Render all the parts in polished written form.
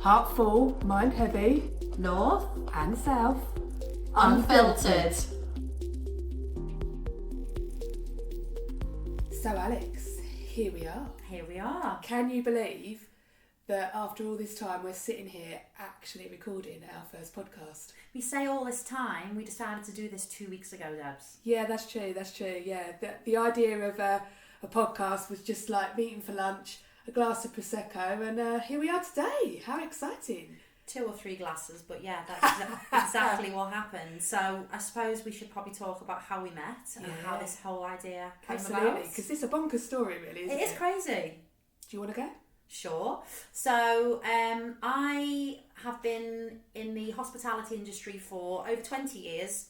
Heart full, mind heavy, North and south. Unfiltered. So Alex, here we are. Here we are. Can you believe that after all this time we're sitting here actually recording our first podcast? We say all this time, we decided to do this 2 weeks ago, Debs. Yeah, that's true. Yeah, the idea of a podcast was just like meeting for lunch, a glass of Prosecco, and here we are today. How exciting. 2 or 3 glasses, but yeah, that's exactly what happened. So I suppose we should probably talk about how we met and how this whole idea came about. Absolutely, because it's a bonkers story really, isn't it? It is crazy. Do you want to go? Sure. So I have been in the hospitality industry for over 20 years.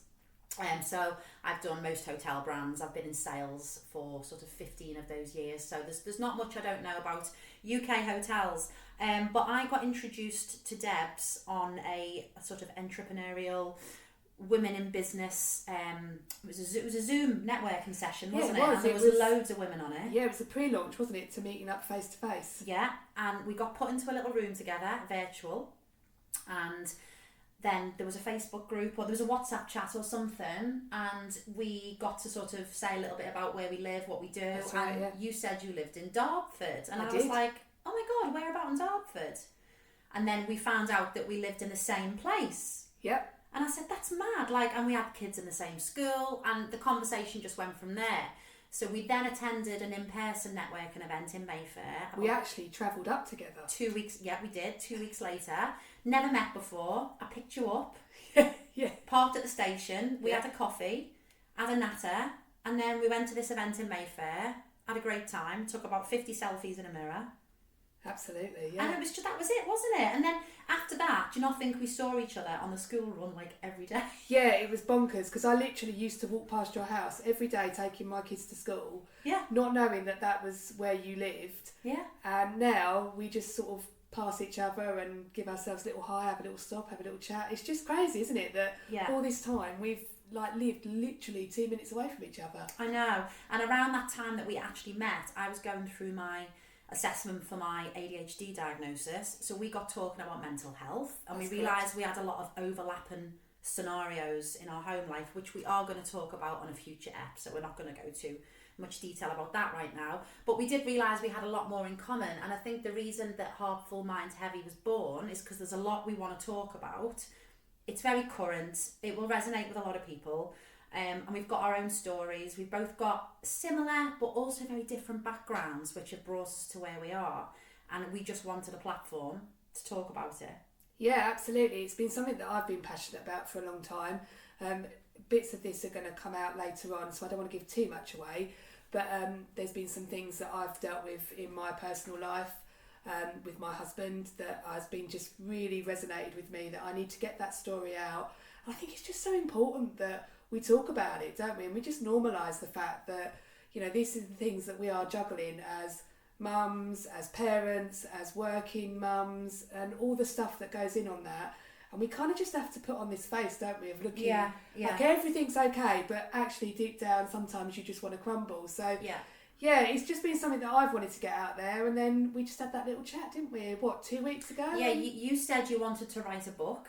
So I've done most hotel brands. I've been in sales for sort of 15 of those years. So there's not much I don't know about UK hotels. But I got introduced to Debs on a sort of entrepreneurial women in business. It was a Zoom networking session, wasn't it? And there was loads of women on it. Yeah, it was a pre-launch, wasn't it, to meeting up face to face. Yeah, and we got put into a little room together, virtual, and then there was a Facebook group or there was a WhatsApp chat or something, and we got to sort of say a little bit about where we live, what we do. That's right, and yeah. You said you lived in Dartford, and I was did. like, oh my God, where about in Dartford? And then we found out that we lived in the same place. Yep. And I said, that's mad. And we had kids in the same school, and the conversation just went from there. So we then attended an in-person networking event in Mayfair. We actually travelled up together. 2 weeks, yeah, we did. 2 weeks later. Never met before. I picked you up. Yeah. Parked at the station. We had a coffee, had a natter, and then we went to this event in Mayfair. Had a great time. Took about 50 selfies in a mirror. Absolutely, yeah. And it was just, that was it, wasn't it? And then after that, do you not think we saw each other on the school run every day? Yeah, it was bonkers because I literally used to walk past your house every day taking my kids to school. Yeah. Not knowing that was where you lived. Yeah. And now we just sort of pass each other and give ourselves a little hi, have a little stop, have a little chat. It's just crazy, isn't it? That all this time we've lived literally 2 minutes away from each other. I know. And around that time that we actually met, I was going through my assessment for my ADHD diagnosis. So we got talking about mental health, and we realised we had a lot of overlapping scenarios in our home life, which we are going to talk about on a future ep, so we're not going to go too much detail about that right now. But we did realise we had a lot more in common, and I think the reason that Heart Full, Mind Heavy was born is because there's a lot we want to talk about. It's very current, it will resonate with a lot of people. And we've got our own stories. We've both got similar but also very different backgrounds, which have brought us to where we are. And we just wanted a platform to talk about it. Yeah, absolutely. It's been something that I've been passionate about for a long time. Bits of this are going to come out later on, so I don't want to give too much away. But there's been some things that I've dealt with in my personal life with my husband that has been just really resonated with me, that I need to get that story out. And I think it's just so important that we talk about it, don't we? And we just normalise the fact that, these are the things that we are juggling as mums, as parents, as working mums, and all the stuff that goes in on that. And we kind of just have to put on this face, don't we, of looking like everything's okay, but actually deep down sometimes you just want to crumble. So yeah, it's just been something that I've wanted to get out there, and then we just had that little chat, didn't we? 2 weeks ago? Yeah, you said you wanted to write a book.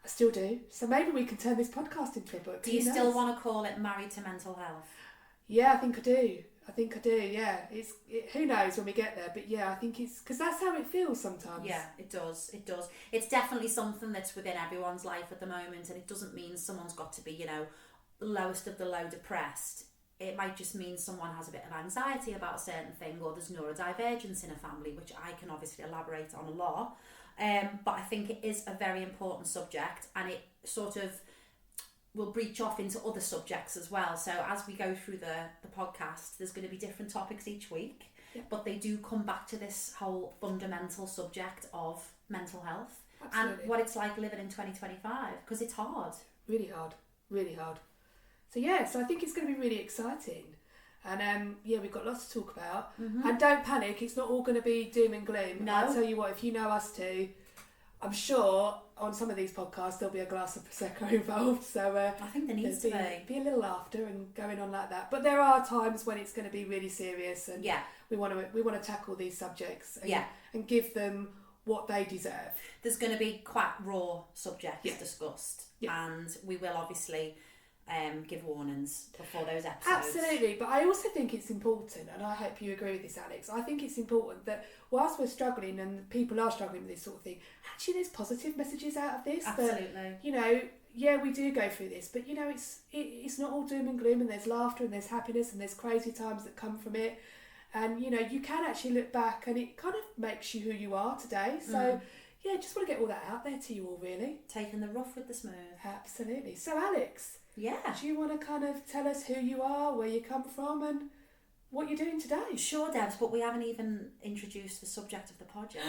I still do. So maybe we can turn this podcast into a book. Do you still want to call it Married to Mental Health? Yeah, I think I do, yeah. Who knows when we get there, but yeah, I think it's... Because that's how it feels sometimes. Yeah, it does. It's definitely something that's within everyone's life at the moment, and it doesn't mean someone's got to be, lowest of the low depressed. It might just mean someone has a bit of anxiety about a certain thing, or there's neurodivergence in a family, which I can obviously elaborate on a lot. But I think it is a very important subject, and it sort of will breach off into other subjects as well. So as we go through the podcast, there's going to be different topics each week, but they do come back to this whole fundamental subject of mental health. Absolutely. And what it's like living in 2025, because it's hard. Really hard. So I think it's going to be really exciting. And we've got lots to talk about. Mm-hmm. And don't panic, it's not all going to be doom and gloom. No. I'll tell you what, if you know us two, I'm sure on some of these podcasts there'll be a glass of Prosecco involved. So I think there needs to be a little laughter and going on like that. But there are times when it's going to be really serious, and we want to tackle these subjects and give them what they deserve. There's going to be quite raw subjects Yeah. discussed, Yeah. and we will obviously give warnings before those episodes. Absolutely, but I also think it's important, and I hope you agree with this, Alex. I think it's important that whilst we're struggling and people are struggling with this sort of thing, actually there's positive messages out of this. Absolutely. That, you know, yeah, we do go through this, but you know, it's not all doom and gloom, and there's laughter and there's happiness and there's crazy times that come from it. And you know, you can actually look back and it kind of makes you who you are today. So yeah, just want to get all that out there to you all, really. Taking the rough with the smooth. Absolutely. So Alex, Yeah. do you want to kind of tell us who you are, where you come from, and what you're doing today? Sure, Debs, but we haven't even introduced the subject of the pod yet.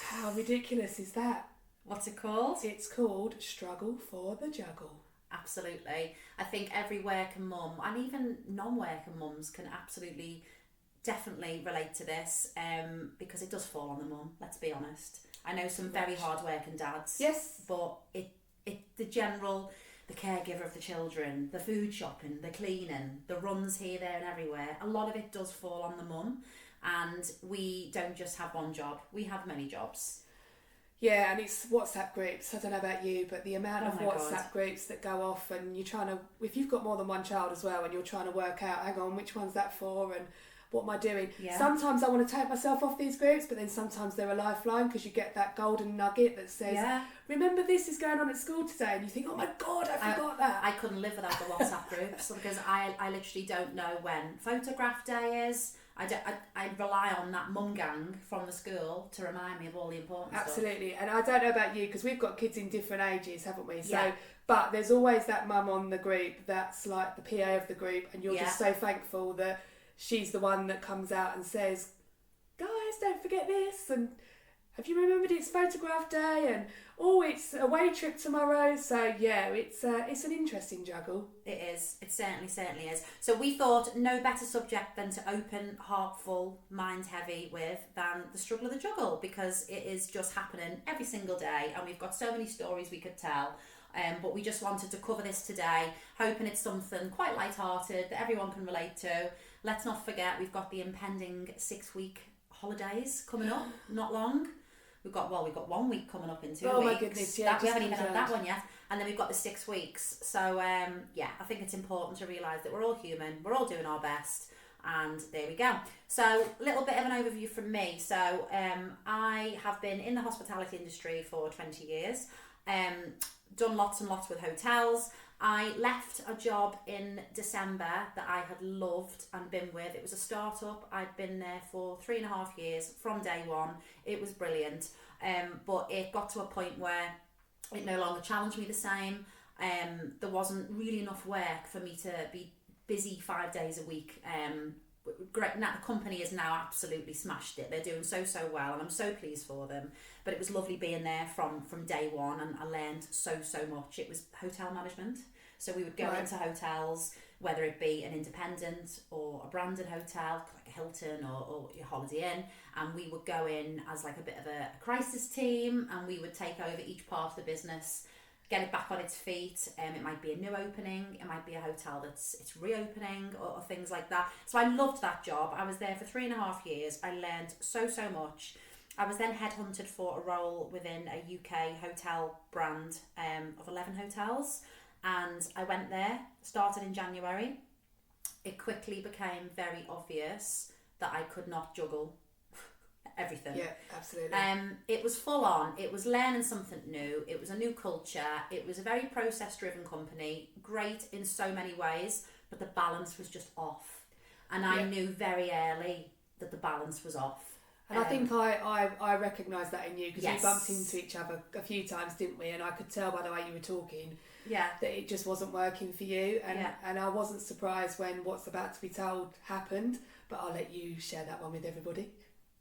How ridiculous is that? What's it called? It's called Struggle for the Juggle. Absolutely. I think every working mum, and even non-working mums, can absolutely, definitely relate to this, because it does fall on the mum, let's be honest. I know some very hard-working dads. Yes. But the caregiver of the children, the food shopping, the cleaning, the runs here, there and everywhere, a lot of it does fall on the mum. And we don't just have one job, we have many jobs. Yeah, and it's WhatsApp groups. I don't know about you, but the amount of WhatsApp God. groups that go off, and you're trying to, if you've got more than one child as well, and you're trying to work out, hang on, which one's that for, and what am I doing? Yeah. Sometimes I want to take myself off these groups, but then sometimes they're a lifeline because you get that golden nugget that says, remember this is going on at school today, and you think, oh my God, I forgot that. I couldn't live without the WhatsApp groups because I literally don't know when photograph day is. I rely on that mum gang from the school to remind me of all the important stuff. Absolutely, and I don't know about you because we've got kids in different ages, haven't we? So, Yeah. but there's always that mum on the group that's like the PA of the group, and you're just so thankful that she's the one that comes out and says, guys, don't forget this, and have you remembered it's photograph day, and oh, it's a away trip tomorrow. So yeah, it's an interesting juggle. It is. It certainly is. So we thought no better subject than to open heartful, mind heavy with than the struggle of the juggle, because it is just happening every single day, and we've got so many stories we could tell. But we just wanted to cover this today, hoping it's something quite light-hearted that everyone can relate to. Let's not forget we've got the impending 6-week holidays coming up, not long. We've got 1 week coming up in 2 weeks. Oh my goodness, yeah. We haven't even had that one yet. And then we've got the 6 weeks. So I think it's important to realise that we're all human, we're all doing our best, and there we go. So a little bit of an overview from me. So I have been in the hospitality industry for 20 years, done lots and lots with hotels. I left a job in December that I had loved and been with. It was a start-up. I'd been there for 3.5 years from day one. It was brilliant. But it got to a point where it no longer challenged me the same. There wasn't really enough work for me to be busy 5 days a week. Great. Now the company has now absolutely smashed it. They're doing so well, and I'm so pleased for them. But it was lovely being there from day one, and I learned so much. It was hotel management, so we would go into hotels, whether it be an independent or a branded hotel like a Hilton or your Holiday Inn, and we would go in as like a bit of a crisis team, and we would take over each part of the business, get it back on its feet. It might be a new opening, it might be a hotel it's reopening, or things like that. So I loved that job. I was there for 3.5 years. I learned so much. I was then headhunted for a role within a UK hotel brand of 11 hotels, and I went there, started in January. It quickly became very obvious that I could not juggle everything. Yeah, absolutely. It was full on. It was learning something new. It was a new culture. It was a very process driven company, great in so many ways, but the balance was just off. And I knew very early that the balance was off. And I think I recognised that in you, because Yes. we bumped into each other a few times, didn't we? And I could tell by the way you were talking that it just wasn't working for you. And I wasn't surprised when what's about to be told happened, but I'll let you share that one with everybody.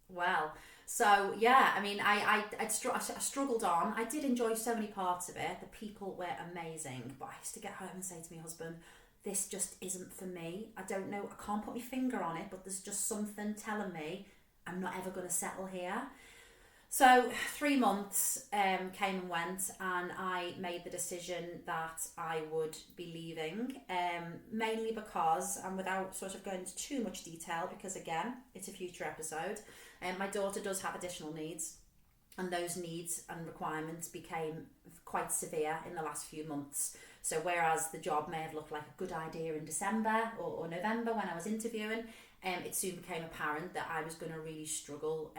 Well, so yeah, I mean, I struggled on. I did enjoy so many parts of it. The people were amazing, but I used to get home and say to my husband, this just isn't for me. I don't know, I can't put my finger on it, but there's just something telling me I'm not ever going to settle here. So 3 months came and went, and I made the decision that I would be leaving, mainly because, and without sort of going into too much detail, because again, it's a future episode, my daughter does have additional needs. and those needs and requirements became quite severe in the last few months. So whereas the job may have looked like a good idea in December or November when I was interviewing, it soon became apparent that I was going to really struggle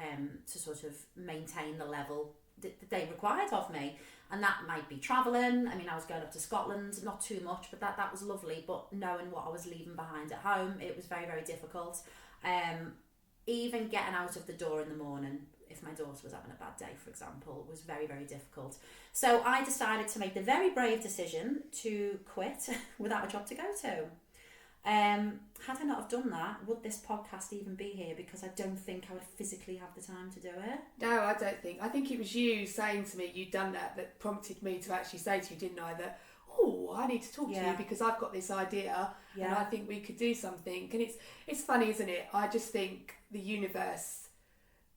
to sort of maintain the level that they required of me. And that might be travelling. I mean, I was going up to Scotland, not too much, but that was lovely. But knowing what I was leaving behind at home, it was very, very difficult. Even getting out of the door in the morning, if my daughter was having a bad day, for example, was very, very difficult. So I decided to make the very brave decision to quit without a job to go to. Had I not have done that, would this podcast even be here? Because I don't think I would physically have the time to do it. No, I don't think. I think it was you saying to me you'd done that prompted me to actually say to you, didn't I, that, oh, I need to talk to you because I've got this idea and I think we could do something. And it's funny, isn't it? I just think the universe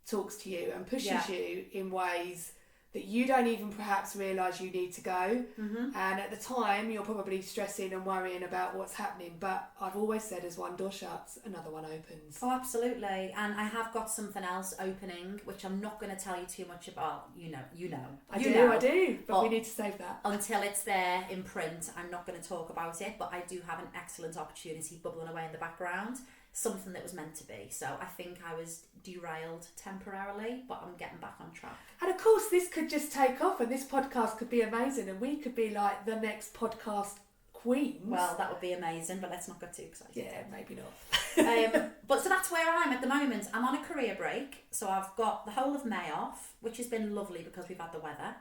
talks to you and pushes you in ways that you don't even perhaps realise you need to go. And at the time you're probably stressing and worrying about what's happening, but I've always said as one door shuts, another one opens. Oh, absolutely. And I have got something else opening which I'm not going to tell you too much about. You know I do, but we need to save that until it's there in print. I'm not going to talk about it, but I do have an excellent opportunity bubbling away in the background, something that was meant to be. So I think I was derailed temporarily, but I'm getting back on track. And of course this could just take off and this podcast could be amazing and we could be like the next podcast queens. Well, that would be amazing, but let's not get too excited. Yeah, maybe not. But so that's where I am at the moment. I'm on a career break, so I've got the whole of May off, which has been lovely because we've had the weather.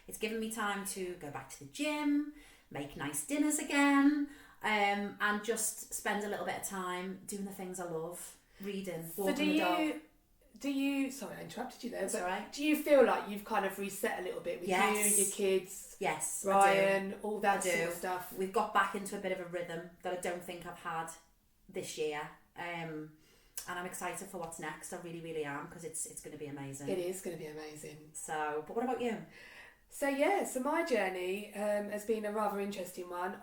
It's given me time to go back to the gym, make nice dinners again, and just spend a little bit of time doing the things I love, reading, walking the dog. Do you, sorry I interrupted you there, That's but all right. do you feel like you've kind of reset a little bit with you, your kids, Ryan, all that sort of stuff? We've got back into a bit of a rhythm that I don't think I've had this year, and I'm excited for what's next. I really, really am, because it's going to be amazing. It is going to be amazing. So, but what about you? So my journey has been a rather interesting one.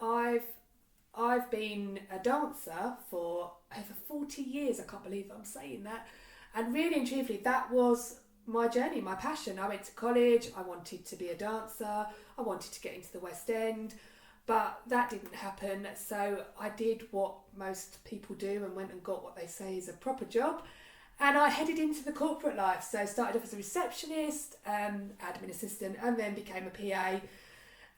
I've been a dancer for over 40 years. I can't believe I'm saying that. And really and truthfully, that was my journey, my passion. I went to college, I wanted to be a dancer, I wanted to get into the West End, but that didn't happen. So I did what most people do and went and got what they say is a proper job. And I headed into the corporate life. So I started off as a receptionist, admin assistant, and then became a PA.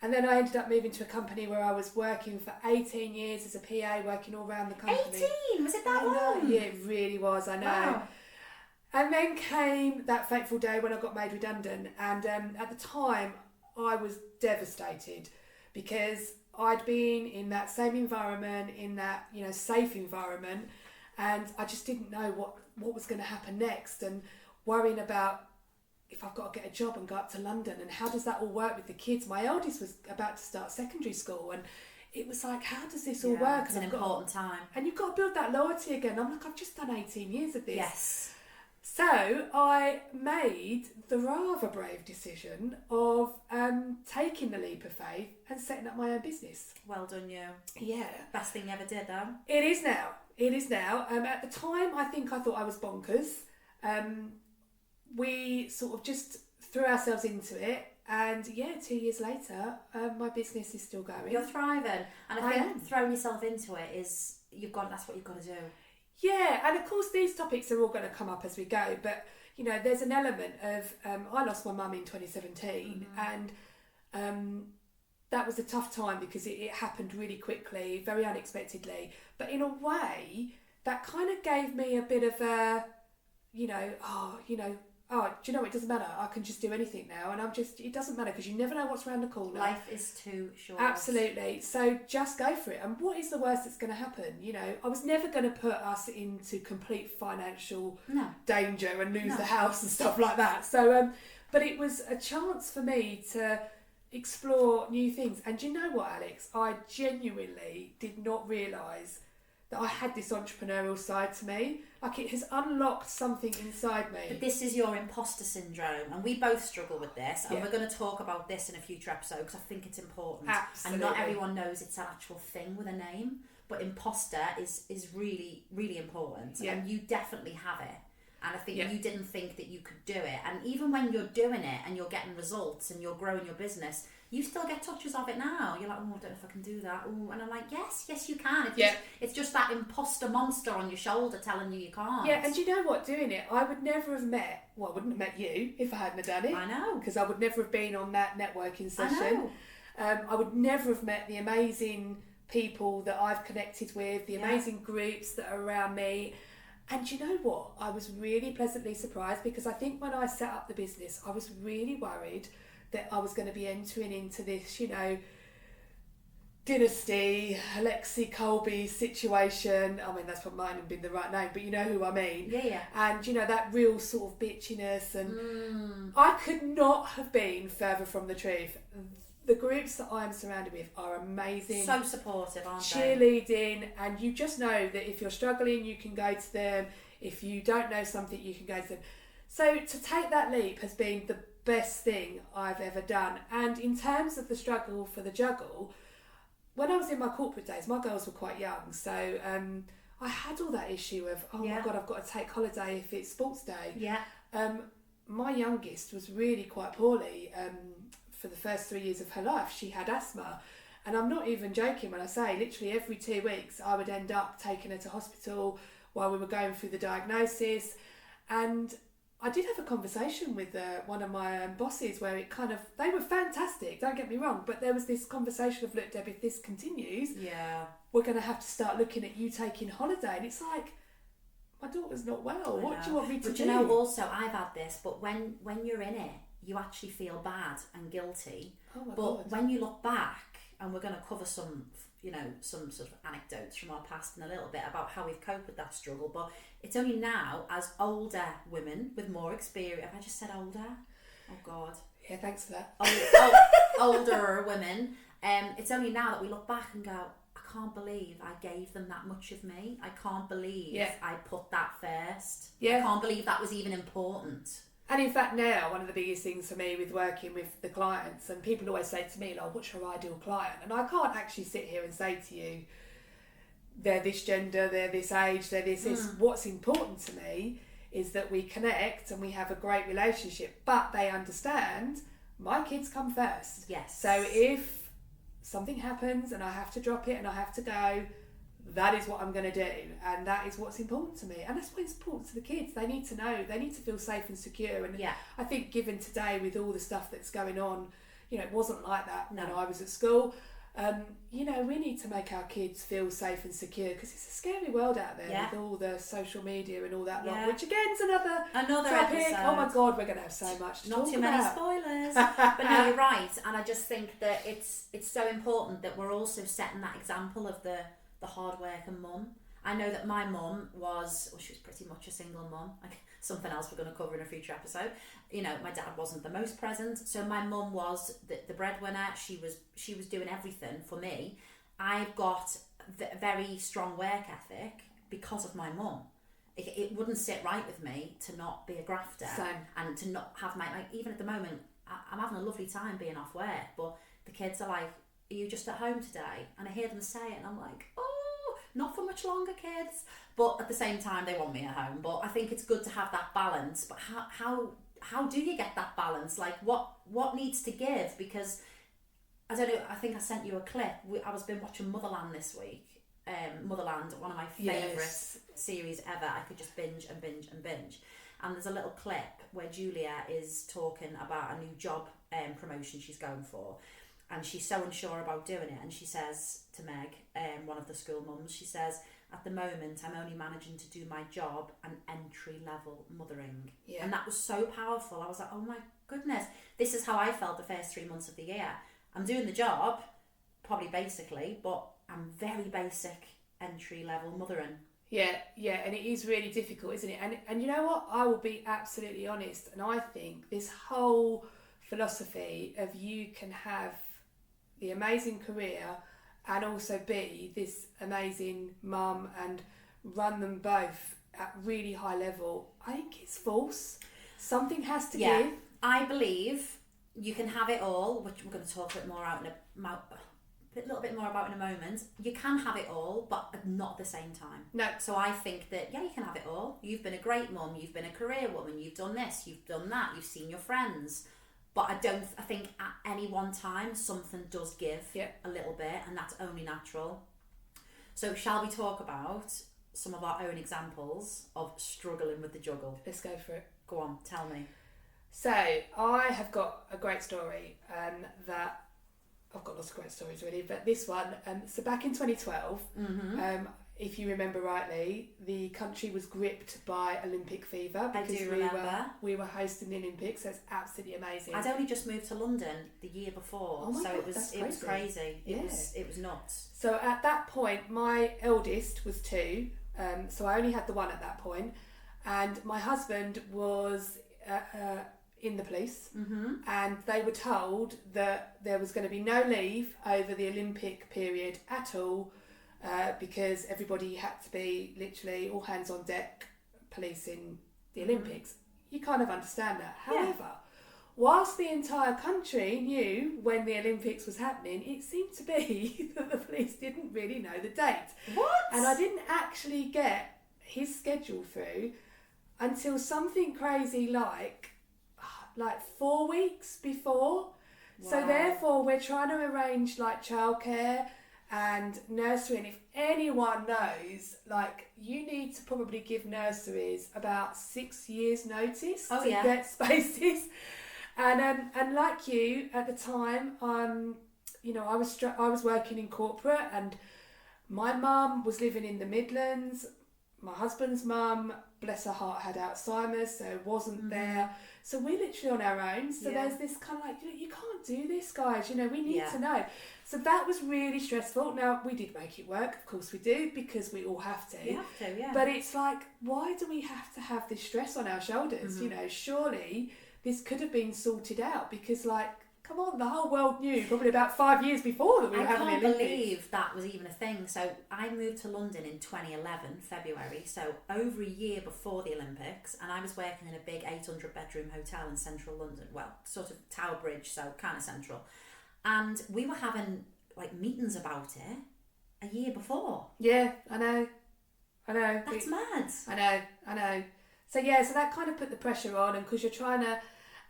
And then I ended up moving to a company where I was working for 18 years as a PA, working all around the company. 18? Was it that long? Yeah, it really was, I know. Wow. And then came that fateful day when I got made redundant. And at the time, I was devastated because I'd been in that same environment, in that, safe environment. And I just didn't know what was going to happen next, and worrying about if I've got to get a job and go up to London and how does that all work with the kids. My eldest was about to start secondary school and it was like, how does this all work? It's an important time. And you've got to build that loyalty again. I'm like, I've just done 18 years of this. Yes. So I made the rather brave decision of taking the leap of faith and setting up my own business. Well done, you. Yeah. Best thing you ever did, though. It is now. At the time, I thought I was bonkers. We sort of just threw ourselves into it. And 2 years later, my business is still going. You're thriving. And I think throwing yourself into it is, that's what you've got to do. Yeah, and of course these topics are all going to come up as we go, but there's an element of I lost my mum in 2017 and that was a tough time because it happened really quickly, very unexpectedly, but in a way that kind of gave me a bit of a do you know, it doesn't matter, I can just do anything now, and it doesn't matter because you never know what's around the corner. Life is too short. Absolutely. So just go for it. And what is the worst that's going to happen? I was never going to put us into complete financial danger and lose the house and stuff like that. So, but it was a chance for me to explore new things. And do you know what, Alex? I genuinely did not realise that I had this entrepreneurial side to me. Like, it has unlocked something inside me. But this is your imposter syndrome, and we both struggle with this, and we're going to talk about this in a future episode because I think it's important. Absolutely. And not everyone knows it's an actual thing with a name, but imposter is really, really important, and you definitely have it. And I think you didn't think that you could do it. And even when you're doing it and you're getting results and you're growing your business, you still get touches of it now. You're like, oh, I don't know if I can do that. Ooh. And I'm like, yes, you can. It's just that imposter monster on your shoulder telling you can't. Yeah, and you know what? Doing it, I would never have met, I wouldn't have met you if I hadn't done it. I know. Because I would never have been on that networking session. I would never have met the amazing people that I've connected with, the amazing groups that are around me. And you know what? I was really pleasantly surprised, because I think when I set up the business, I was really worried that I was going to be entering into this, dynasty, Alexi Colby situation. I mean, that's what mine had been the right name, but you know who I mean. Yeah. And, that real sort of bitchiness. And I could not have been further from the truth. The groups that I'm surrounded with are amazing. So supportive, aren't they? Cheerleading, and you just know that if you're struggling, you can go to them. If you don't know something, you can go to them. So to take that leap has been the best thing I've ever done. And in terms of the struggle for the juggle, when I was in my corporate days, my girls were quite young, so I had all that issue of, my God, I've got to take holiday if it's sports day. Yeah. My youngest was really quite poorly for the first 3 years of her life. She had asthma, and I'm not even joking when I say literally every 2 weeks I would end up taking her to hospital while we were going through the diagnosis. And I did have a conversation with one of my bosses where it they were fantastic, don't get me wrong, but there was this conversation of, look, Deb, if this continues, we're going to have to start looking at you taking holiday. And it's like, my daughter's not well, what do you want me to do? But also, I've had this, but when you're in it, you actually feel bad and guilty. Oh my but God. When you look back, and we're going to cover some sort of anecdotes from our past in a little bit about how we've coped with that struggle, but it's only now, as older women with more experience, have I just said older? Oh God. Yeah, thanks for that. Older women, it's only now that we look back and go, I can't believe I gave them that much of me. I can't believe I put that first. I can't believe that was even important. And in fact now, one of the biggest things for me with working with the clients, and people always say to me, what's your ideal client? And I can't actually sit here and say to you, they're this gender, they're this age, they're this. What's important to me is that we connect and we have a great relationship, but they understand my kids come first. Yes. So if something happens and I have to drop it and I have to go, that is what I'm going to do, and that is what's important to me. And that's what's important to the kids. They need to know, they need to feel safe and secure. And I think given today with all the stuff that's going on, it wasn't like that when I was at school. We need to make our kids feel safe and secure, because it's a scary world out there with all the social media and all that lot, which again is another topic. Episode. Oh my God, we're going to have so much to Not talk too about. many spoilers. But no, you're right, and I just think that it's so important that we're also setting that example of the hard working mum. I know that my mum she was pretty much a single mum. Something else we're going to cover in a future episode. My dad wasn't the most present, so my mum was the breadwinner. She was doing everything for me. I've got a very strong work ethic because of my mum. It wouldn't sit right with me to not be a grafter. Same. And to not have even at the moment, I'm having a lovely time being off work, but the kids are like, are you just at home today? And I hear them say it and I'm like, not for much longer, kids. But at the same time, they want me at home. But I think it's good to have that balance. But how do you get that balance? Like, what needs to give? Because, I don't know, I think I sent you a clip. I was been watching Motherland this week. Motherland, one of my favourite series ever. I could just binge and binge and binge. And there's a little clip where Julia is talking about a new job promotion she's going for. And she's so unsure about doing it, and she says to Meg, one of the school mums, she says, at the moment I'm only managing to do my job and entry level mothering. And that was so powerful. I was like, oh my goodness, this is how I felt the first 3 months of the year. I'm doing the job, probably basically, but I'm very basic entry level mothering. Yeah, and it is really difficult, isn't it? And you know what, I will be absolutely honest, and I think this whole philosophy of you can have the amazing career and also be this amazing mum and run them both at really high level, I think it's false. Something has to give. I believe you can have it all, which we're going to talk a bit more a little bit more about in a moment. You can have it all, but not at the same time. No. So I think that, yeah, you can have it all. You've been a great mum, you've been a career woman, you've done this, you've done that, you've seen your friends. But I think at any one time, something does give a little bit, and that's only natural. So shall we talk about some of our own examples of struggling with the juggle? Let's go for it. Go on, tell me. So I have got a great story that I've got lots of great stories really, but this one, so back in 2012, if you remember rightly, the country was gripped by Olympic fever because we were hosting the Olympics. So it's absolutely amazing. I'd only just moved to London the year before, so God, it was crazy. It was nuts. So at that point, my eldest was 2, so I only had the one at that point, and my husband was in the police, and they were told that there was going to be no leave over the Olympic period at all, because everybody had to be literally all hands on deck policing the Olympics. You kind of understand that. However, whilst the entire country knew when the Olympics was happening, it seemed to be that the police didn't really know the date. What? And I didn't actually get his schedule through until something crazy like 4 weeks before. Wow. So therefore we're trying to arrange like childcare and nursery, and if anyone knows, like, you need to probably give nurseries about 6 years notice to get spaces. And like you at the time, you know, I was working in corporate, and my mum was living in the Midlands. My husband's mum, bless her heart, had Alzheimer's, so wasn't there. So we're literally on our own. So there's this kind of like, you can't do this, guys. You know, we need to know. So that was really stressful. Now, we did make it work. Of course we do, because we all have to. You have to, yeah. But it's like, why do we have to have this stress on our shoulders? You know, surely this could have been sorted out, because, like, come on, the whole world knew probably about 5 years before that we were having the Olympics. I can't believe that was even a thing. So I moved to London in 2011, February, so over a year before the Olympics, and I was working in a big 800-bedroom hotel in central London, well, sort of Tower Bridge, so kind of central. And we were having, like, meetings about it a year before. Yeah, I know. That's mad. I know. So yeah, so that kind of put the pressure on, and because you're trying to...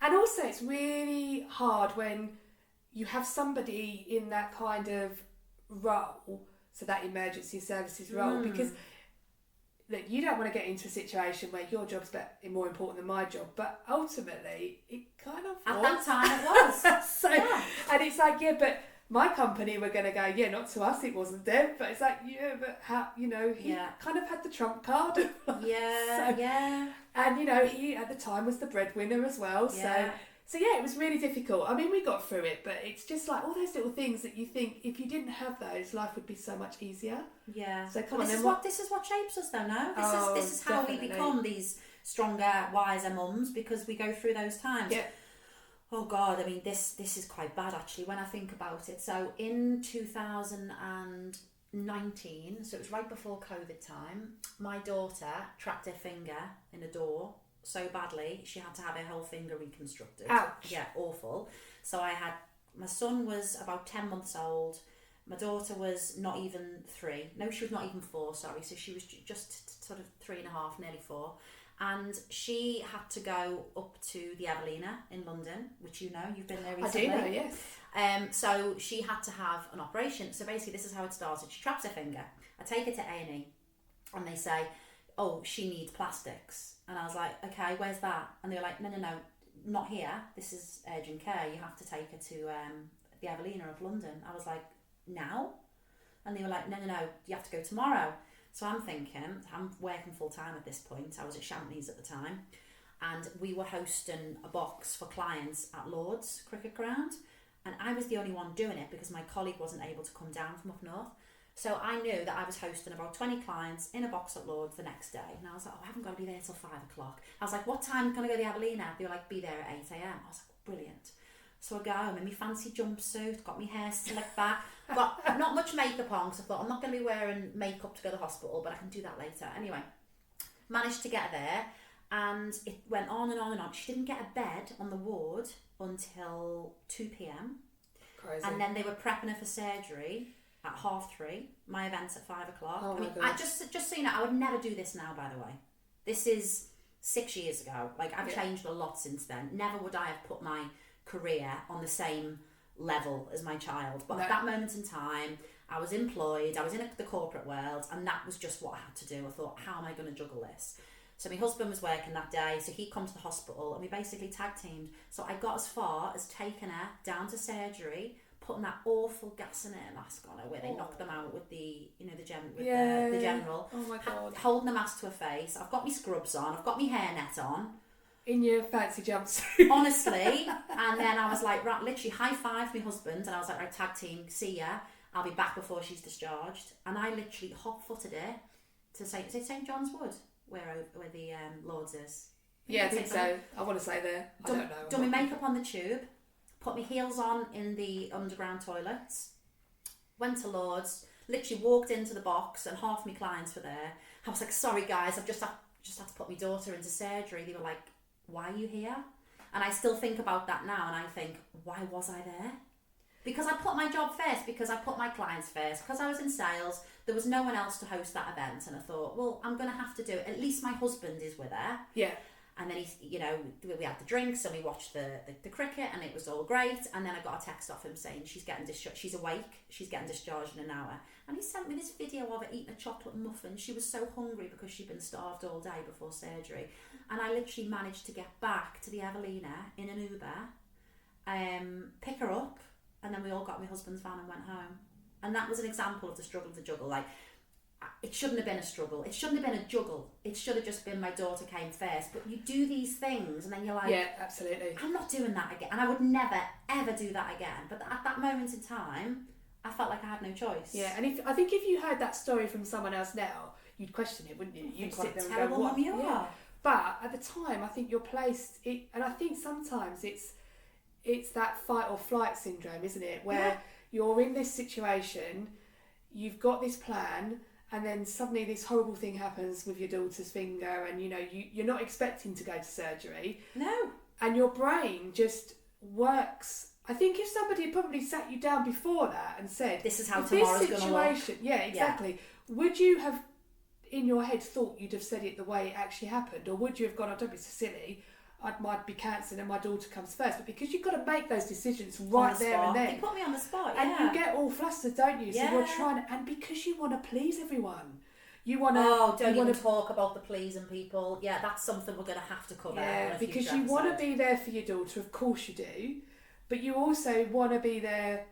And also it's really hard when you have somebody in that kind of role, so that emergency services role, because look, you don't want to get into a situation where your job's more important than my job, but ultimately it kind of at was. that time it was. So, and it's like, but my company were going to go, not to us, it wasn't them, but it's like, but how, you know, he kind of had the trump card. And, you know, he at the time was the breadwinner as well. So yeah, it was really difficult. I mean, we got through it, but it's just like all those little things that you think if you didn't have those, life would be so much easier. Yeah. So this is what shapes us, though. No, this is how definitely. we become these stronger, wiser mums, because we go through those times. Yeah. Oh God, I mean, this is quite bad actually when I think about it. So in 2019, so it was right before COVID time, my daughter trapped her finger in a door so badly she had to have her whole finger reconstructed. Ouch. Yeah, awful. So my son was about 10 months old. My daughter was not even 3. No, she was not even 4, sorry. So she was just sort of 3.5, nearly 4. And she had to go up to the Evelina in London, which you know, you've been there recently. I do know, yes. So she had to have an operation. So basically this is how it started. She traps her finger. I take her to A&E and they say, oh, she needs plastics. And I was like, okay, where's that? And they were like, no, not here. This is urgent care. You have to take her to the Evelina of London. I was like, now? And they were like, no, you have to go tomorrow. So I'm thinking, I'm working full time at this point. I was at Champneys at the time, and we were hosting a box for clients at Lord's Cricket Ground, and I was the only one doing it because my colleague wasn't able to come down from up north. So I knew that I was hosting about 20 clients in a box at Lord's the next day, and I was like, I haven't got to be there till 5 o'clock. I was like, what time can I go to the Evelina? They were like, be there at 8 a.m. I was like, brilliant. So I go home in my fancy jumpsuit, got my hair slicked back, got not much makeup on because I thought I'm not going to be wearing makeup to go to the hospital, but I can do that later. Anyway, managed to get there, and it went on and on and on. She didn't get a bed on the ward until 2 p.m. Crazy. And then they were prepping her for surgery at 3:30. My event's at 5:00. Oh I mean, my God. just so you know, I would never do this now. By the way, this is 6 years ago. Like, I've changed a lot since then. Never would I have put my career on the same level as my child. But at that moment in time, I was employed. I was in the corporate world, and that was just what I had to do. I thought, how am I going to juggle this? So my husband was working that day, so he'd come to the hospital, and we basically tag teamed. So I got as far as taking her down to surgery, putting that awful gas in her mask on her, where they knocked them out with the, the general. Oh my God. Holding the mask to her face. I've got my scrubs on. I've got my hairnet on. In your fancy jumpsuit. Honestly. And then I was like, right, literally high-fived my husband, and I was like, right, tag team, see ya. I'll be back before she's discharged. And I literally hot-footed her to St. John's Wood, where the Lord's is. Yeah, I think so. I want to say there. I don't know. Done my makeup on the tube, put my heels on in the underground toilets, went to Lord's, literally walked into the box, and half my clients were there. I was like, sorry guys, I've just had to put my daughter into surgery. They were like, why are you here? And I still think about that now, and I think, why was I there? Because I put my job first, because I put my clients first, because I was in sales. There was no one else to host that event, and I thought, well, I'm going to have to do it. At least my husband is with her. Yeah. And then we had the drinks and we watched the cricket, and it was all great. And then I got a text off him saying she's getting discharged. She's awake. She's getting discharged in an hour. And he sent me this video of her eating a chocolate muffin. She was so hungry because she'd been starved all day before surgery. And I literally managed to get back to the Evelina in an Uber, pick her up, and then we all got my husband's van and went home. And that was an example of the struggle to juggle. Like, it shouldn't have been a struggle. It shouldn't have been a juggle. It should have just been my daughter came first. But you do these things, and then you're like, yeah, absolutely. I'm not doing that again. And I would never, ever do that again. But at that moment in time, I felt like I had no choice. Yeah, and I think if you heard that story from someone else now, you'd question it, wouldn't you? You'd sit there and go, what? You are. But at the time, I think you're placed, and I think sometimes it's that fight or flight syndrome, isn't it? Where you're in this situation, you've got this plan, and then suddenly this horrible thing happens with your daughter's finger, and you're not expecting to go to surgery. No. And your brain just works. I think if somebody had probably sat you down before that and said, this is how tomorrow's going to look. Yeah, exactly. Yeah. Would you have, in your head, thought you'd have said it the way it actually happened? Or would you have gone, oh, don't be so silly, I might be cancelling and my daughter comes first? But because you've got to make those decisions right there and then. They put me on the spot, and you get all flustered, don't you? So you're trying to, and because you want to please everyone. You want to. Oh, don't even talk about the pleasing people. Yeah, that's something we're going to have to cover. Yeah, because you want to be there for your daughter, of course you do. But you also want to be there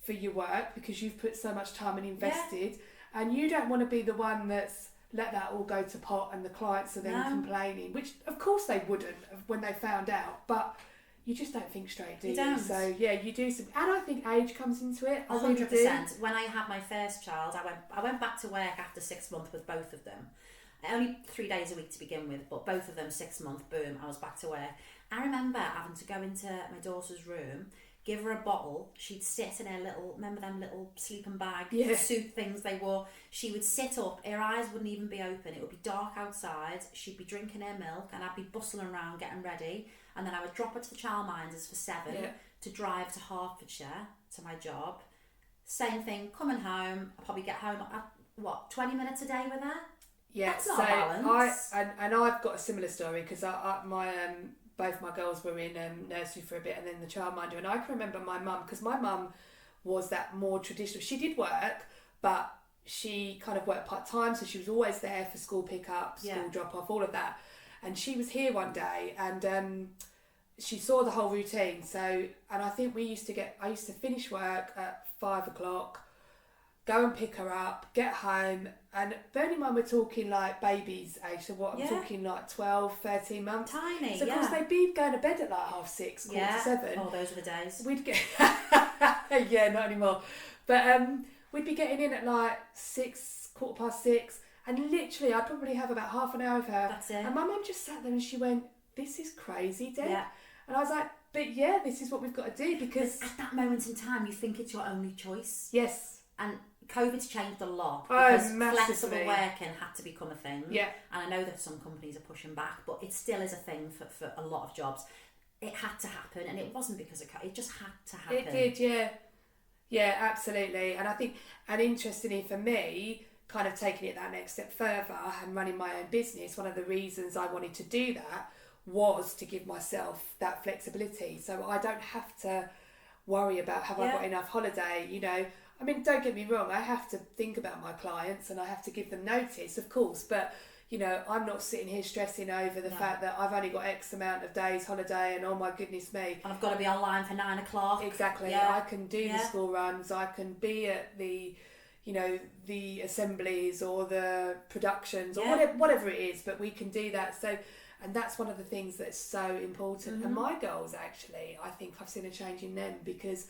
for your work because you've put so much time and invested. Yeah. And you don't want to be the one that's let that all go to pot and the clients are then complaining, which of course they wouldn't when they found out, but you just don't think straight, do you? Don't. So yeah, you do some, and I think age comes into it. 100%. When I had my first child, I went back to work after 6 months with both of them. Only 3 days a week to begin with, but both of them 6 months, boom, I was back to work. I remember having to go into my daughter's room, give her a bottle. She'd sit in her remember them little sleeping bag suit things they wore. She would sit up, her eyes wouldn't even be open. It would be dark outside. She'd be drinking her milk, and I'd be bustling around getting ready. And then I would drop her to the childminders for 7 to drive to Hertfordshire to my job. Same thing, coming home. I'll probably get home at 20 minutes a day with her. Yeah, that's not balance. I've got a similar story because both my girls were in nursery for a bit and then the childminder, and I can remember my mum, because my mum was that more traditional. She did work, but she kind of worked part-time, so she was always there for school pick-up, school drop-off, all of that. And she was here one day and she saw the whole routine. So, and I think I used to finish work at 5 o'clock, go and pick her up, get home, and bearing in mind we're talking like babies age, so I'm talking like 12, 13 months. Tiny, so of course they'd be going to bed at like 6:30, 7:15. Oh, those were the days. We'd get, not anymore. But we'd be getting in at like 6, 6:15, and literally I'd probably have about half an hour with her. That's it. And my mum just sat there and she went, "This is crazy, Deb." Yeah. And I was like, "But this is what we've got to do," because at that moment in time you think it's your only choice. Yes. And COVID's changed a lot because massively. Flexible working had to become a thing. Yeah. And I know that some companies are pushing back, but it still is a thing for a lot of jobs. it had to happen, and it wasn't because it just had to happen. It did, yeah. Yeah, absolutely. And I think, and interestingly for me, kind of taking it that next step further and running my own business, one of the reasons I wanted to do that was to give myself that flexibility. So I don't have to worry about have I got enough holiday, you know. I mean, don't get me wrong, I have to think about my clients and I have to give them notice, of course, but you know, I'm not sitting here stressing over the fact that I've only got X amount of days holiday and oh my goodness me. And I've got to be online for 9 o'clock. Exactly. Yeah. I can do the school runs, I can be at the, you know, the assemblies or the productions or whatever it is, but we can do that. So, and that's one of the things that's so important. And my girls, actually, I think I've seen a change in them because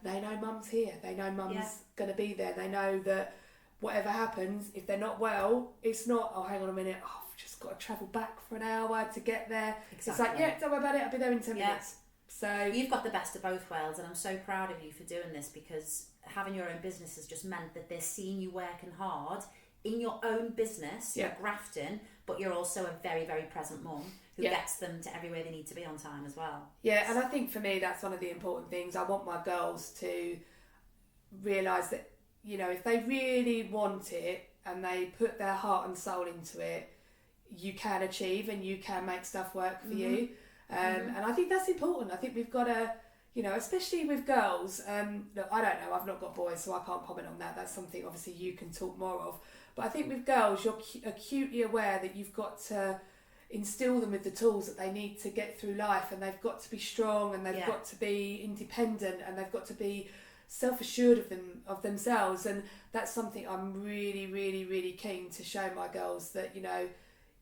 they know mum's here. They know mum's going to be there. They know that whatever happens, if they're not well, it's not, oh, hang on a minute, oh, I've just got to travel back for an hour to get there. Exactly. It's like, yeah, don't worry about it, I'll be there in 10 minutes. So you've got the best of both worlds, and I'm so proud of you for doing this, because having your own business has just meant that they're seeing you working hard in your own business, you're grafting, but you're also a very, very present mum who gets them to everywhere they need to be on time as well. Yeah, and I think for me that's one of the important things. I want my girls to realise that, you know, if they really want it and they put their heart and soul into it, you can achieve and you can make stuff work for you. And I think that's important. I think we've got to, you know, especially with girls, look, I don't know, I've not got boys, so I can't comment on that. That's something obviously you can talk more of. But I think with girls, you're acutely aware that you've got to instill them with the tools that they need to get through life, and they've got to be strong and they've got to be independent and they've got to be self-assured of themselves. And that's something I'm really, really, really keen to show my girls, that, you know,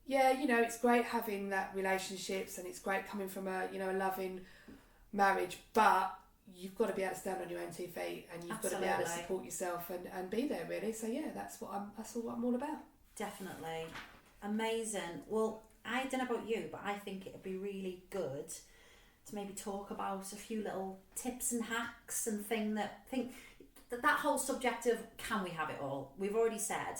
it's great having that relationships and it's great coming from a, you know, a loving marriage, but you've got to be able to stand on your own 2 feet and you've got to be able to support yourself and be there, really. So yeah, that's what I'm all about. Definitely. Amazing. Well, I don't know about you, but I think it'd be really good to maybe talk about a few little tips and hacks and that whole subject of, can we have it all? We've already said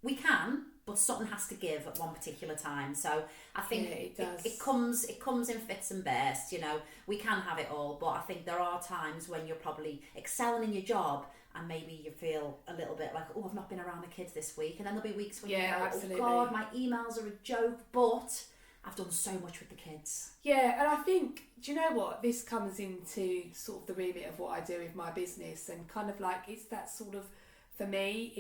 we can, but something has to give at one particular time. So I think it comes in fits and bursts. You know, we can have it all, but I think there are times when you're probably excelling in your job and maybe you feel a little bit like, oh, I've not been around the kids this week, and then there'll be weeks when you go, absolutely. Oh God, my emails are a joke, but I've done so much with the kids. Yeah, and I think, do you know what? This comes into sort of the remit of what I do with my business, and kind of like, it's that sort of, for me,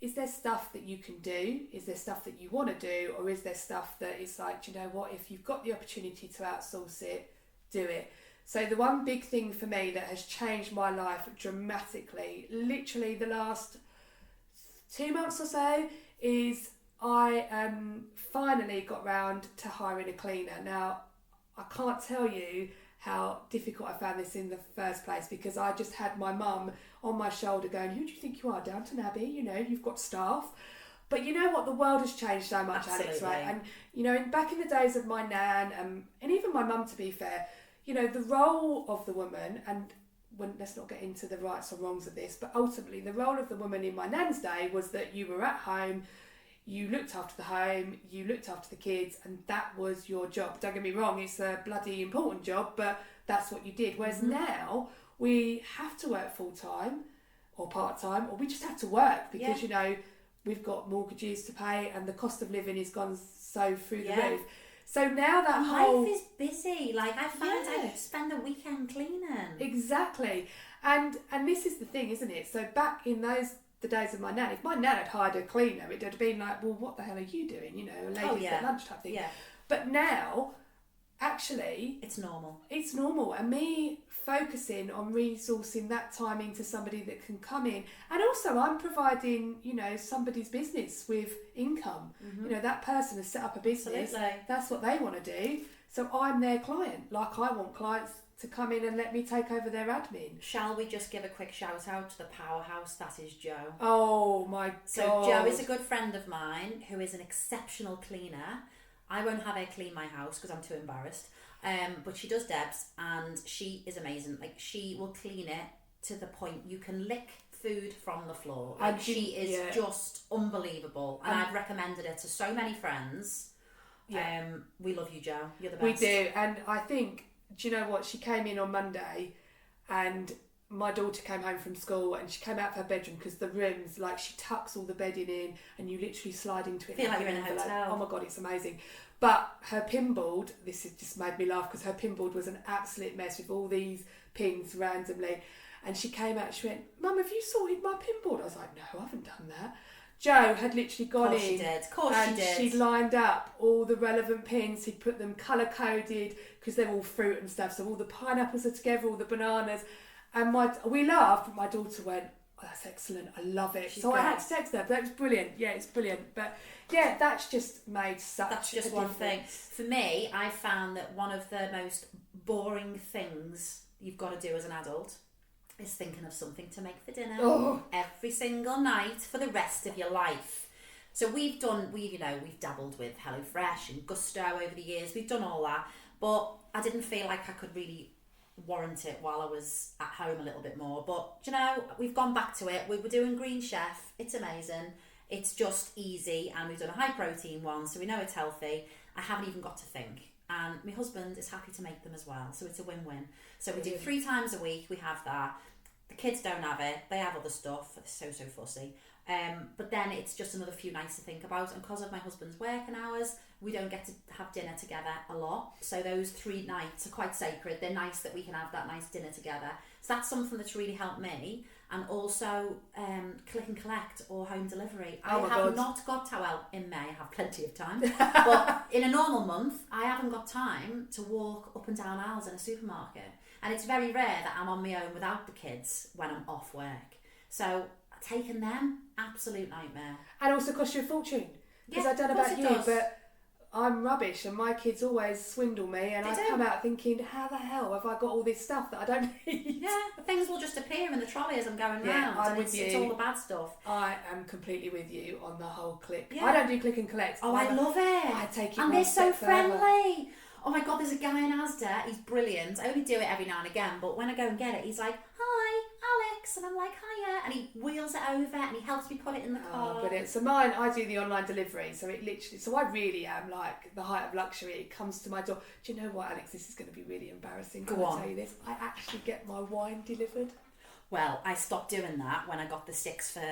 is there stuff that you can do? Is there stuff that you want to do? Or is there stuff that is like, do you know what? If you've got the opportunity to outsource it, do it. So the one big thing for me that has changed my life dramatically, literally the last 2 months or so, is I finally got round to hiring a cleaner. Now, I can't tell you how difficult I found this in the first place, because I just had my mum on my shoulder going, who do you think you are, Downton Abbey? You know, you've got staff. But you know what? The world has changed so much, absolutely. Alex, right? And, you know, back in the days of my nan and even my mum, to be fair, you know, the role of the woman, and let's not get into the rights or wrongs of this, but ultimately the role of the woman in my nan's day was that you were at home, you looked after the home, you looked after the kids, and that was your job. Don't get me wrong, it's a bloody important job, but that's what you did. Whereas now, we have to work full-time or part-time, or we just have to work because, you know, we've got mortgages to pay and the cost of living has gone so through the roof. So now that life is busy. Like, I find I spend the weekend cleaning. Exactly. And this is the thing, isn't it? So back in the days of my nan, if my nan had hired a cleaner, it would have been like, well, what the hell are you doing? You know, a ladies at lunch type thing. Yeah. But now, actually, it's normal. It's normal. And me focusing on resourcing that time into somebody that can come in, and also I'm providing, you know, somebody's business with income. You know, that person has set up a business. Absolutely. That's what they want to do. So I'm their client. Like, I want clients to come in and let me take over their admin. Shall we just give a quick shout out to the powerhouse that is Jo? Oh my God. So Jo is a good friend of mine who is an exceptional cleaner. I won't have her clean my house because I'm too embarrassed. But she does Debs, and she is amazing. Like, she will clean it to the point you can lick food from the floor. Like, she is just unbelievable. And I've recommended her to so many friends. Yeah. We love you, Joe. You're the best. We do, and I think, do you know what? She came in on Monday, and my daughter came home from school, and she came out of her bedroom because the rooms, like, she tucks all the bedding in, and you literally slide into it. Feel like you're in a hotel. Oh my God, it's amazing. But her pinboard, this has just made me laugh because her pinboard was an absolute mess with all these pins randomly. And she came out, she went, Mum, have you sorted my pinboard? I was like, no, I haven't done that. Jo had literally gone in. Of course she did. She'd lined up all the relevant pins. She'd put them colour-coded because they're all fruit and stuff. So all the pineapples are together, all the bananas. And we laughed, but my daughter went, oh, that's excellent, I love it. So I had to text her, but that was brilliant. Yeah, it's brilliant. But yeah, that's just made such That's just a one difference. thing. For me, I found that one of the most boring things you've got to do as an adult is thinking of something to make for dinner every single night for the rest of your life. So we've dabbled with HelloFresh and Gusto over the years. We've done all that, but I didn't feel like I could really warrant it while I was at home a little bit more. But we've gone back to it. We were doing Green Chef. It's amazing. It's just easy, and we've done a high protein one, so we know it's healthy. I haven't even got to think. And my husband is happy to make them as well, so it's a win-win. So we do 3 times a week, we have that. The kids don't have it, they have other stuff, they're so fussy. But then it's just another few nights to think about, and because of my husband's working hours, we don't get to have dinner together a lot. So those 3 nights are quite sacred. They're nice that we can have that nice dinner together. So that's something that's really helped me. And also click and collect or home delivery. I have not got time. Well, in May I have plenty of time, but in a normal month I haven't got time to walk up and down aisles in a supermarket. And it's very rare that I'm on my own without the kids when I'm off work. So taking them, absolute nightmare. And also cost you a fortune. Because I don't know about you, but I'm rubbish and my kids always swindle me, and I come out thinking, how the hell have I got all this stuff that I don't need? Yeah, things will just appear in the trolley as I'm going round. It's all the bad stuff. I am completely with you on the whole click. Yeah. I don't do click and collect. Oh, I love it. I take it. And they're so friendly. Oh my God, there's a guy in Asda, he's brilliant. I only do it every now and again, but when I go and get it, he's like, hi, Alex, and I'm like, hiya, and he wheels it over and he helps me put it in the car. Brilliant. So mine, I do the online delivery, so I really am like the height of luxury. It comes to my door. Do you know what, Alex, this is going to be really embarrassing. Go on. Tell you this. I actually get my wine delivered. Well, I stopped doing that when I got the 6 for,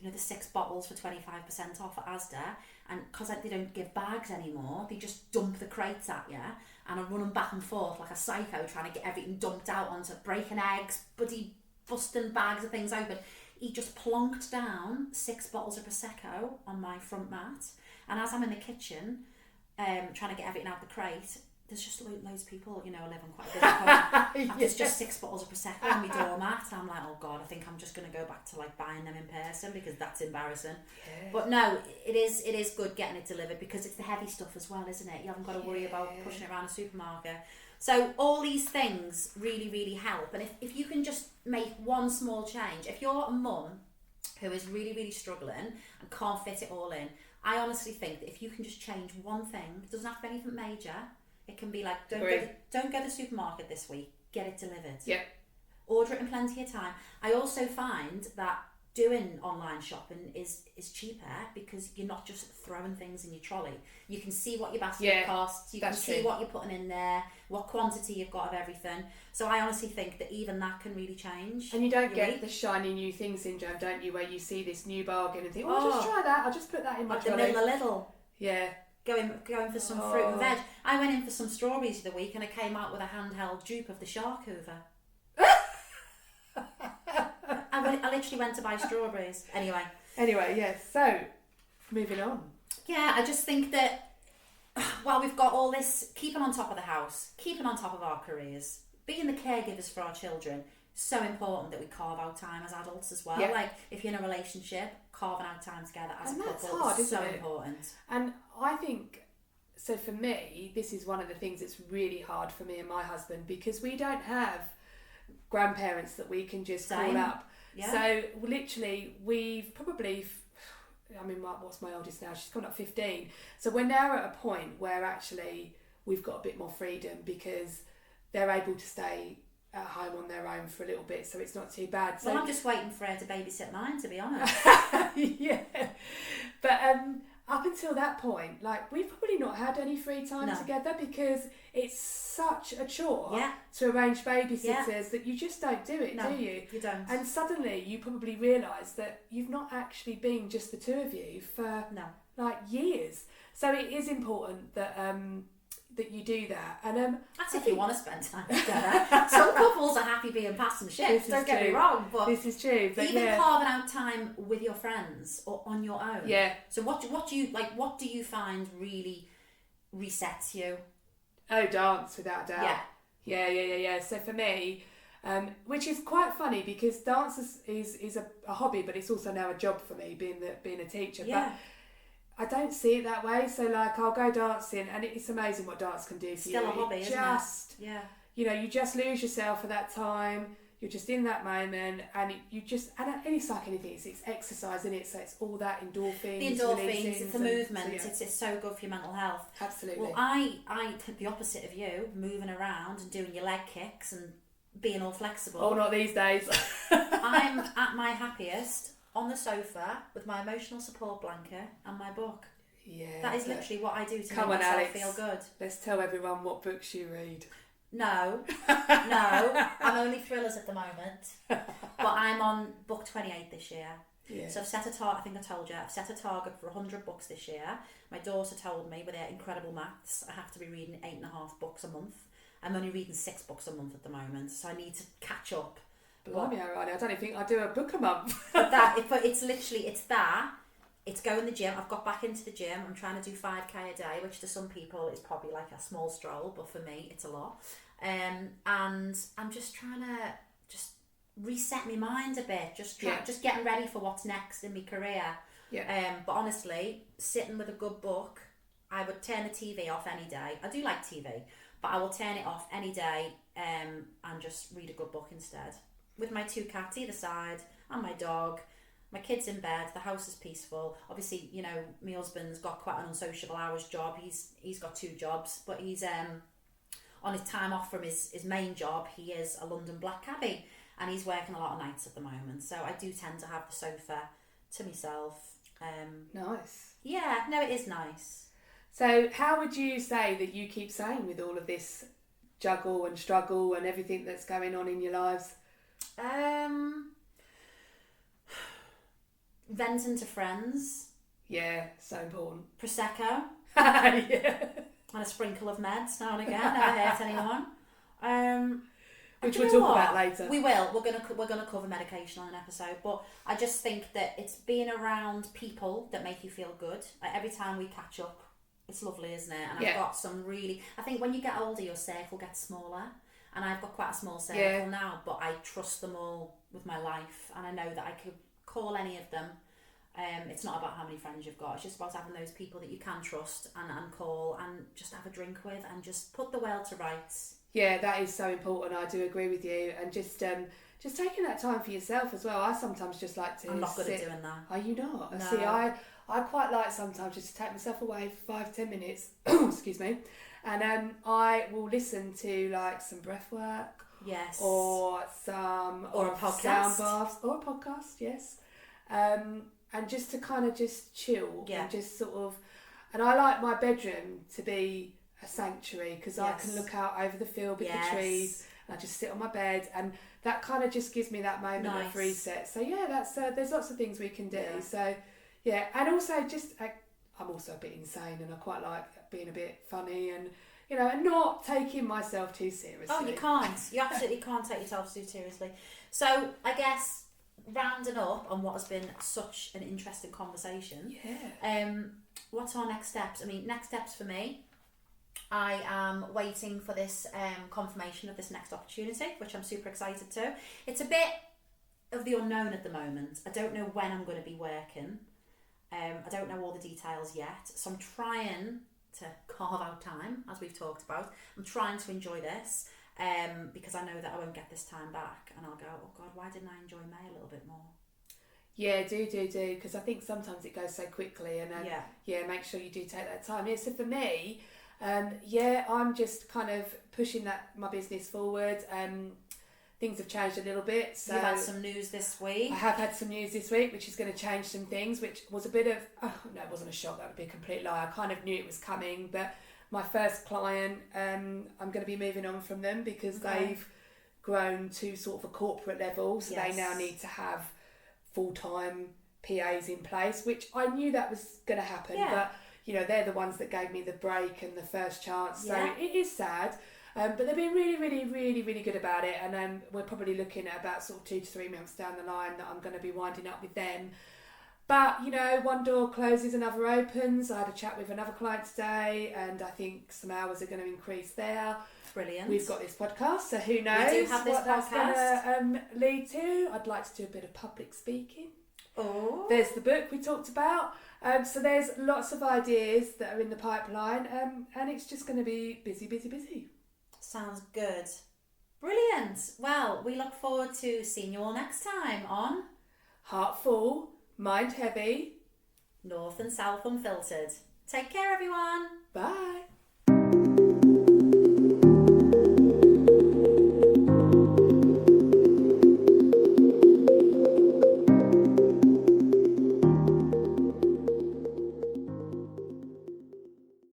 the 6 bottles for 25% off at Asda. And because they don't give bags anymore, they just dump the crates at you. And I'm running back and forth like a psycho trying to get everything dumped out onto breaking eggs, busting bags of things open. He just plonked down 6 bottles of Prosecco on my front mat. And as I'm in the kitchen, trying to get everything out the crate, there's just loads of people, I live on quite a busy corner. There's just 6 bottles of Prosecco on my doormat. And I'm like, oh God, I think I'm just going to go back to buying them in person because that's embarrassing. Yeah. But no, it is good getting it delivered because it's the heavy stuff as well, isn't it? You haven't got to worry about pushing it around a supermarket. So all these things really, really help. And if you can just make one small change, if you're a mum who is really, really struggling and can't fit it all in, I honestly think that if you can just change one thing, it doesn't have to be anything major. It can be like, don't go to the supermarket this week, get it delivered. Yep. Order it in plenty of time. I also find that doing online shopping is cheaper because you're not just throwing things in your trolley. You can see what your basket costs, you can see what you're putting in there, what quantity you've got of everything. So I honestly think that even that can really change. And you don't get the shiny new thing syndrome, don't you, where you see this new bargain and think, I'll just try that, I'll just put that in my trolley. The middle a little. Yeah. Going for some fruit and veg. I went in for some strawberries the week and I came out with a handheld dupe of the shark hoover. I literally went to buy strawberries. Anyway, yes. So, moving on. Yeah, I just think that while we've got all this, keeping on top of the house, keeping on top of our careers, being the caregivers for our children, so important that we carve out time as adults as well. Yeah. If you're in a relationship, carving out time together as a couple is so important. And I think, so for me, this is one of the things that's really hard for me and my husband because we don't have grandparents that we can just call up. Yeah. So literally we've probably, what's my oldest now? She's coming up 15. So we're now at a point where actually we've got a bit more freedom because they're able to stay at home on their own for a little bit, so it's not too bad. So I'm just waiting for her to babysit mine, to be honest. Yeah. But up until that point, like, we've probably not had any free time together because it's such a chore to arrange babysitters that you just don't do it, do you? You don't. And suddenly you probably realise that you've not actually been just the two of you for like years. So it is important that that you do that. And that's if you want to spend time together. Some couples are happy being passing ships, don't get me wrong, but this is true. But even carving out time with your friends or on your own. Yeah. So what do you like? What do you find really resets you? Oh, dance, without a doubt. Yeah. So for me, which is quite funny because dance is a hobby, but it's also now a job for me, being a teacher. Yeah. But I don't see it that way. So like, I'll go dancing, and it's amazing what dance can do for you. Still a hobby, isn't it? Yeah. You know, you just lose yourself for that time. You're just in that moment, and it's like anything. It's exercise, isn't it? So it's all that endorphins. The endorphins, it's the movement. So it's so good for your mental health. Absolutely. Well, I took the opposite of you, moving around and doing your leg kicks and being all flexible. Oh, not these days. I'm at my happiest on the sofa with my emotional support blanket and my book. Yeah. That is literally what I do to make myself feel good. Let's tell everyone what books you read. No, I'm only thrillers at the moment, but I'm on book 28 this year. Yeah. So I've set a target. I think I told you I've set a target for 100 books this year. My daughter told me with her incredible maths, I have to be reading 8.5 books a month. I'm only reading 6 books a month at the moment, so I need to catch up. Blimey, alright. I don't even think I do a book a month. but it's literally it's going to the gym. I've got back into the gym. I'm trying to do 5k a day, which to some people is probably like a small stroll, but for me it's a lot. And I'm just trying to just reset my mind a bit, just getting ready for what's next in my career. Yeah. But honestly, sitting with a good book, I would turn the TV off any day. I do like TV, but I will turn it off any day and just read a good book instead. With my 2 cats either side and my dog. My kid's in bed, the house is peaceful. Obviously, you know, my husband's got quite an unsociable hours job. He's got 2 jobs, but he's on his time off from his main job, he is a London black cabbie, and he's working a lot of nights at the moment. So I do tend to have the sofa to myself. Nice. Yeah, no, it is nice. So how would you say that you keep sane with all of this juggle and struggle and everything that's going on in your lives? Venting to friends. Yeah, so important. Prosecco. Yeah. And a sprinkle of meds now and again. Never hurt anyone. Which we'll talk about later. We will. We're gonna cover medication on an episode, but I just think that it's being around people that make you feel good. Like every time we catch up, it's lovely, isn't it? And I've got some really. I think when you get older, your circle gets smaller, and I've got quite a small circle now, but I trust them all with my life, and I know that I could call any of them. It's not about how many friends you've got. It's just about having those people that you can trust and call and just have a drink with and just put the world to rights. Yeah, that is so important. I do agree with you, and just taking that time for yourself as well. I sometimes just like to. I'm not good at doing that. Are you not? No. See, I quite like sometimes just to take myself away for 5-10 minutes. Excuse me, and I will listen to like some breath work. Yes. Or a podcast. Sound baths or a podcast. Yes. And just to kind of just chill and just sort of, and I like my bedroom to be a sanctuary because I can look out over the field with the trees and I just sit on my bed, and that kind of just gives me that moment of reset. So yeah, that's there's lots of things we can do. Yeah. So yeah, and also just I'm also a bit insane, and I quite like being a bit funny and, you know, and not taking myself too seriously. Oh, you can't. You absolutely can't take yourself too seriously. So I guess rounding up on what has been such an interesting conversation. Yeah. What's our next steps? I mean, next steps for me, I am waiting for this confirmation of this next opportunity, which I'm super excited to. It's a bit of the unknown at the moment. I don't know when I'm going to be working. I don't know all the details yet. So I'm trying to carve out time, as we've talked about. I'm trying to enjoy this. Because I know that I won't get this time back, and I'll go, oh God, why didn't I enjoy May a little bit more? Yeah, do, because I think sometimes it goes so quickly, and make sure you do take that time. Yeah, so for me, I'm just kind of pushing my business forward. things have changed a little bit. So you've had some news this week. I have had some news this week, which is going to change some things, which was a bit of, no, it wasn't a shock, that would be a complete lie. I kind of knew it was coming, but my first client, I'm going to be moving on from them because they've grown to sort of a corporate level, so they now need to have full-time PAs in place, which I knew that was going to happen, but you know, they're the ones that gave me the break and the first chance, so it is sad. But they've been really, really, really, really good about it, and we're probably looking at about sort of 2 to 3 months down the line that I'm going to be winding up with them. But, you know, one door closes, another opens. I had a chat with another client today, and I think some hours are going to increase there. Brilliant. We've got this podcast, so who knows we do have this what podcast. that's going to lead to. I'd like to do a bit of public speaking. Oh. There's the book we talked about. So there's lots of ideas that are in the pipeline, and it's just going to be busy, busy, busy. Sounds good. Brilliant. Well, we look forward to seeing you all next time on Heart Full, Mind Heavy, North and South Unfiltered. Take care, everyone. Bye.